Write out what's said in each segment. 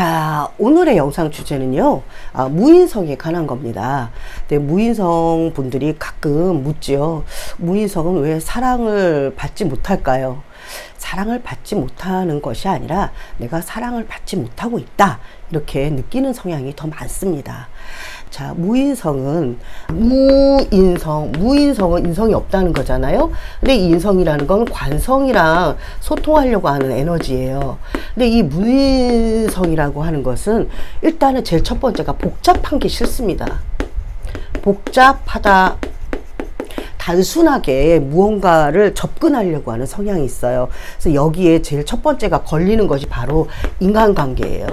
자, 오늘의 영상 주제는요, 무인성에 관한 겁니다. 근데 무인성 분들이 가끔 묻지요. 무인성은 왜 사랑을 받지 못할까요? 사랑을 받지 못하는 것이 아니라 내가 사랑을 받지 못하고 있다, 이렇게 느끼는 성향이 더 많습니다. 자, 무인성은 무인성은 인성이 없다는 거잖아요. 근데 이 인성이라는 건 관성이랑 소통하려고 하는 에너지예요. 근데 이 무인성이라고 하는 것은 일단은 제일 첫 번째가 복잡한 게 싫습니다. 복잡하다, 단순하게 무언가를 접근하려고 하는 성향이 있어요. 그래서 여기에 제일 첫 번째가 걸리는 것이 바로 인간관계예요.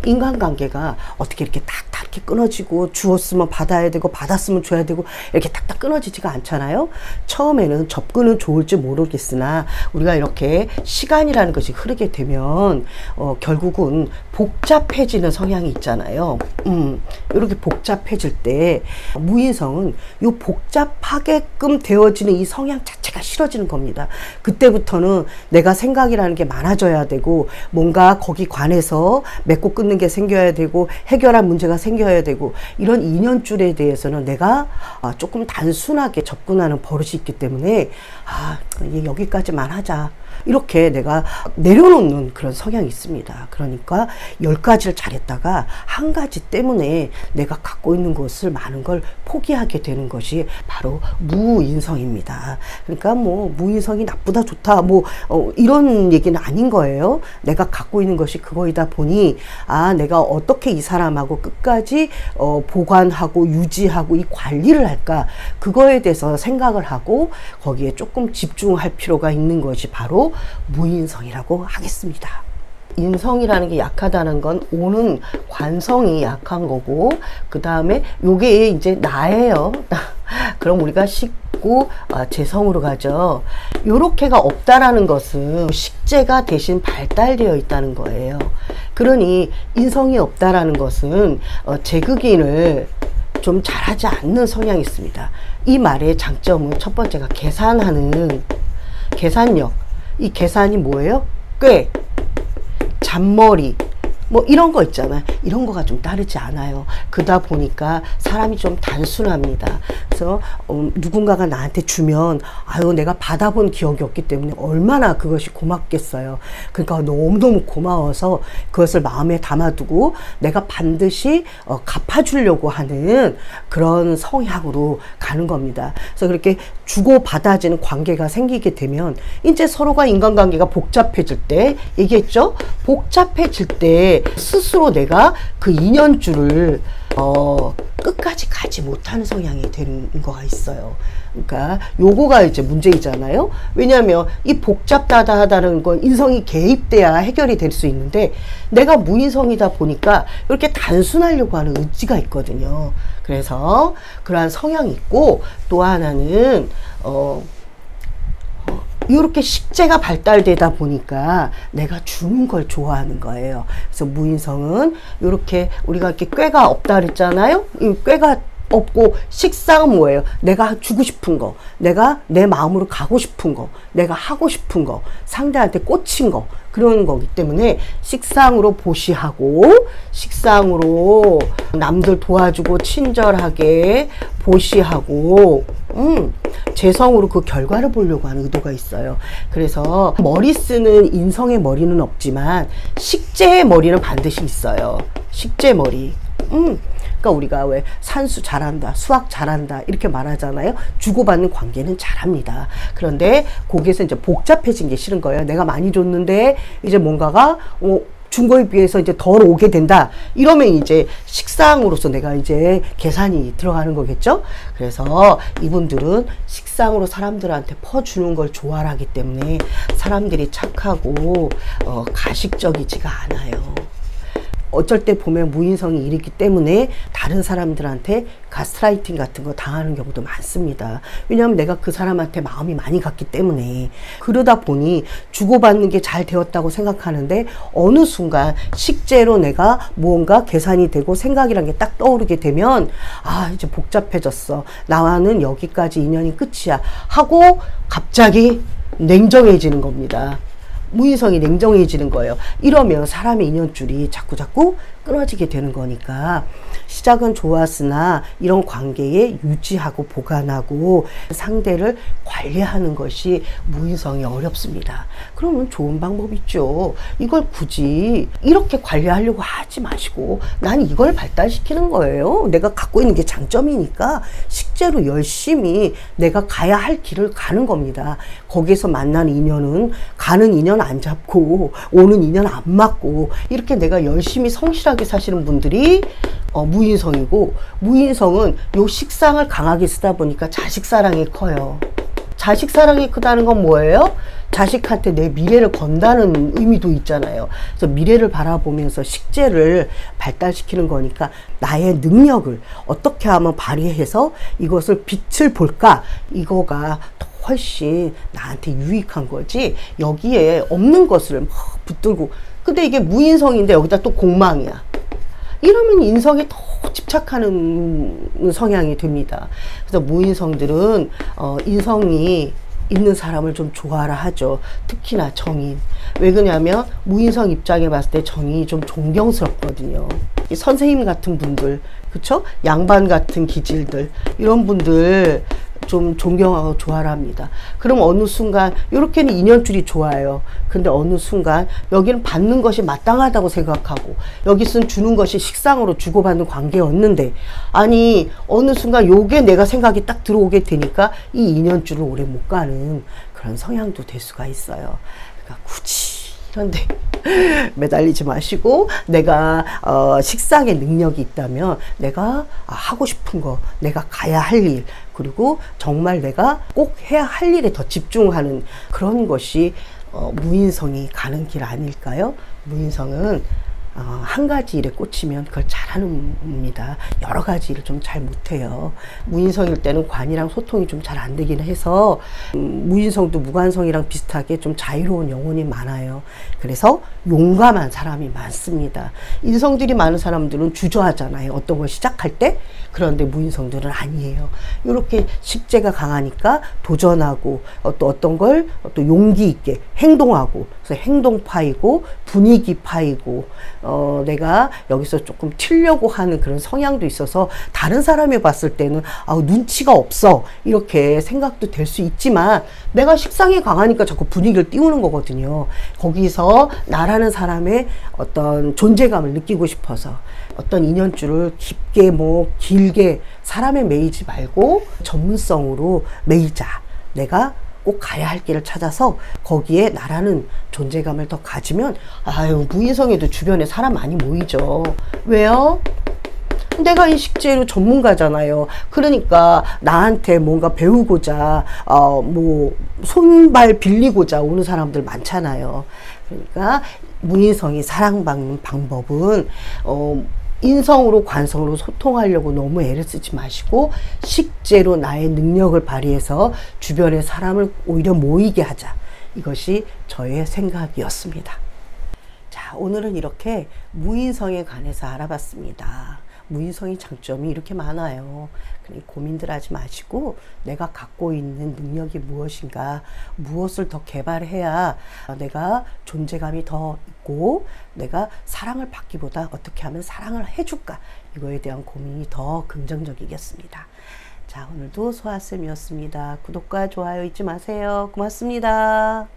인간관계가 어떻게 이렇게 탁탁 이렇게 끊어지고, 주었으면 받아야 되고 받았으면 줘야 되고 이렇게 탁탁 끊어지지가 않잖아요. 처음에는 접근은 좋을지 모르겠으나 우리가 이렇게 시간이라는 것이 흐르게 되면 결국은 복잡해지는 성향이 있잖아요. 이렇게 복잡해질 때 무인성은 이 복잡하게끔 되어지는 이 성향 자체가 싫어지는 겁니다. 그때부터는 내가 생각이라는 게 많아져야 되고, 뭔가 거기 관해서 맺고 끊는 게 생겨야 되고, 해결할 문제가 생겨야 되고, 이런 인연줄에 대해서는 내가 조금 단순하게 접근하는 버릇이 있기 때문에 여기까지만 하자, 이렇게 내가 내려놓는 그런 성향이 있습니다. 그러니까 10가지를 잘했다가 한 가지 때문에 내가 갖고 있는 것을, 많은 걸 포기하게 되는 것이 바로 무인성입니다. 그러니까 뭐 무인성이 나쁘다 좋다 이런 얘기는 아닌 거예요. 내가 갖고 있는 것이 그거이다 보니 내가 어떻게 이 사람하고 끝까지 보관하고 유지하고 이 관리를 할까, 그거에 대해서 생각을 하고 거기에 조금 집중할 필요가 있는 것이 바로 무인성이라고 하겠습니다. 인성이라는 게 약하다는 건 오는 관성이 약한 거고, 그 다음에 요게 이제 나예요. 그럼 우리가 식구 재성으로 가죠. 요렇게가 없다라는 것은 식재가 대신 발달되어 있다는 거예요. 그러니 인성이 없다라는 것은 재극인을 좀 잘하지 않는 성향이 있습니다. 이 말의 장점은 첫 번째가 계산하는 계산력. 이 계산이 뭐예요? 꽤, 잔머리, 이런 거 있잖아요. 이런 거가 좀 따르지 않아요. 그러다 보니까 사람이 좀 단순합니다. 그래서 누군가가 나한테 주면 내가 받아본 기억이 없기 때문에 얼마나 그것이 고맙겠어요. 그러니까 너무너무 고마워서 그것을 마음에 담아두고 내가 반드시 갚아주려고 하는 그런 성향으로 가는 겁니다. 그래서 그렇게 주고받아지는 관계가 생기게 되면 이제 서로가 인간관계가 복잡해질 때, 얘기했죠? 복잡해질 때 스스로 내가 그 인연줄을 끝까지 가지 못하는 성향이 되는 거가 있어요. 그러니까 요거가 이제 문제이잖아요. 왜냐하면 이 복잡하다는 건 인성이 개입돼야 해결이 될 수 있는데, 내가 무인성이다 보니까 이렇게 단순하려고 하는 의지가 있거든요. 그래서 그러한 성향이 있고, 또 하나는 이렇게 식재가 발달되다 보니까 내가 주는 걸 좋아하는 거예요. 그래서 무인성은 이렇게, 우리가 이렇게 꾀가 없다 그랬잖아요. 이 꾀가 없고, 식상은 뭐예요? 내가 주고 싶은 거, 내가 내 마음으로 가고 싶은 거, 내가 하고 싶은 거, 상대한테 꽂힌 거, 그런 거기 때문에 식상으로 보시하고, 식상으로 남들 도와주고 친절하게 보시하고, 재성으로 그 결과를 보려고 하는 의도가 있어요. 그래서 머리 쓰는 인성의 머리는 없지만 식재의 머리는 반드시 있어요. 식재 머리. 그러니까 우리가 왜 산수 잘한다, 수학 잘한다 이렇게 말하잖아요. 주고받는 관계는 잘합니다. 그런데 거기에서 이제 복잡해진 게 싫은 거예요. 내가 많이 줬는데 이제 뭔가가 준 거에 비해서 이제 덜 오게 된다, 이러면 이제 식상으로서 내가 이제 계산이 들어가는 거겠죠. 그래서 이분들은 식상으로 사람들한테 퍼주는 걸 좋아하기 때문에 사람들이 착하고 가식적이지가 않아요. 어쩔 때 보면 무인성이 이르기 때문에 다른 사람들한테 가스라이팅 같은 거 당하는 경우도 많습니다. 왜냐하면 내가 그 사람한테 마음이 많이 갔기 때문에. 그러다 보니 주고받는 게 잘 되었다고 생각하는데 어느 순간 식재로 내가 무언가 계산이 되고 생각이란 게 딱 떠오르게 되면 이제 복잡해졌어, 나와는 여기까지 인연이 끝이야 하고 갑자기 냉정해지는 겁니다. 무인성이 냉정해지는 거예요. 이러면 사람의 인연줄이 자꾸자꾸 끊어지게 되는 거니까 시작은 좋았으나 이런 관계에 유지하고 보관하고 상대를 관리하는 것이 무인성이 어렵습니다. 그러면 좋은 방법 있죠. 이걸 굳이 이렇게 관리하려고 하지 마시고 난 이걸 발달시키는 거예요. 내가 갖고 있는 게 장점이니까 식재로 열심히 내가 가야 할 길을 가는 겁니다. 거기에서 만나는 인연은 가는 인연 안 잡고 오는 인연 안 맞고 이렇게 내가 열심히 성실하게 사시는 분들이 무인성이고, 무인성은 요 식상을 강하게 쓰다 보니까 자식 사랑이 커요. 자식 사랑이 크다는 건 뭐예요? 자식한테 내 미래를 건다는 의미도 있잖아요. 그래서 미래를 바라보면서 식재를 발달시키는 거니까 나의 능력을 어떻게 하면 발휘해서 이것을 빛을 볼까? 이거가 훨씬 나한테 유익한 거지, 여기에 없는 것을 막 붙들고, 근데 이게 무인성인데 여기다 또 공망이야. 이러면 인성에 더 집착하는 성향이 됩니다. 그래서 무인성들은 인성이 있는 사람을 좀 좋아라 하죠. 특히나 정인. 왜 그러냐면 무인성 입장에 봤을 때 정인이 좀 존경스럽거든요. 이 선생님 같은 분들, 그쵸? 양반 같은 기질들, 이런 분들 좀 존경하고 좋아라 합니다. 그럼 어느 순간 이렇게는 인연줄이 좋아요. 근데 어느 순간 여기는 받는 것이 마땅하다고 생각하고 여기서는 주는 것이 식상으로 주고받는 관계였는데, 아니 어느 순간 요게 내가 생각이 딱 들어오게 되니까 이 인연줄을 오래 못 가는 그런 성향도 될 수가 있어요. 그러니까 굳이 이런데 매달리지 마시고, 내가 식상의 능력이 있다면 내가 하고 싶은 거, 내가 가야 할 일, 그리고 정말 내가 꼭 해야 할 일에 더 집중하는 그런 것이 무인성이 가는 길 아닐까요? 무인성은 한 가지 일에 꽂히면 그걸 잘하는 겁니다. 여러 가지 일을 좀 잘 못해요. 무인성일 때는 관이랑 소통이 좀 잘 안 되긴 해서 무인성도 무관성이랑 비슷하게 좀 자유로운 영혼이 많아요. 그래서 용감한 사람이 많습니다. 인성들이 많은 사람들은 주저하잖아요, 어떤 걸 시작할 때. 그런데 무인성들은 아니에요. 이렇게 식재가 강하니까 도전하고 또 어떤 걸 또 용기 있게 행동하고, 그래서 행동파이고 분위기파이고, 내가 여기서 조금 튀려고 하는 그런 성향도 있어서 다른 사람이 봤을 때는 눈치가 없어 이렇게 생각도 될 수 있지만, 내가 식상이 강하니까 자꾸 분위기를 띄우는 거거든요. 거기서 나라는 사람의 어떤 존재감을 느끼고 싶어서 어떤 인연줄을 깊게 길게 사람에 매이지 말고 전문성으로 매이자. 내가 꼭 가야 할 길을 찾아서 거기에 나라는 존재감을 더 가지면 무인성에도 주변에 사람 많이 모이죠. 왜요? 내가 이 식재료 전문가잖아요. 그러니까 나한테 뭔가 배우고자 손발 빌리고자 오는 사람들 많잖아요. 그러니까 무인성이 사랑받는 방법은 인성으로 관성으로 소통하려고 너무 애를 쓰지 마시고 식재로 나의 능력을 발휘해서 주변의 사람을 오히려 모이게 하자. 이것이 저의 생각이었습니다. 자, 오늘은 이렇게 무인성에 관해서 알아봤습니다. 무인성의 장점이 이렇게 많아요. 고민들 하지 마시고 내가 갖고 있는 능력이 무엇인가, 무엇을 더 개발해야 내가 존재감이 더 있고 내가 사랑을 받기보다 어떻게 하면 사랑을 해줄까, 이거에 대한 고민이 더 긍정적이겠습니다. 자, 오늘도 소아쌤이었습니다. 구독과 좋아요 잊지 마세요. 고맙습니다.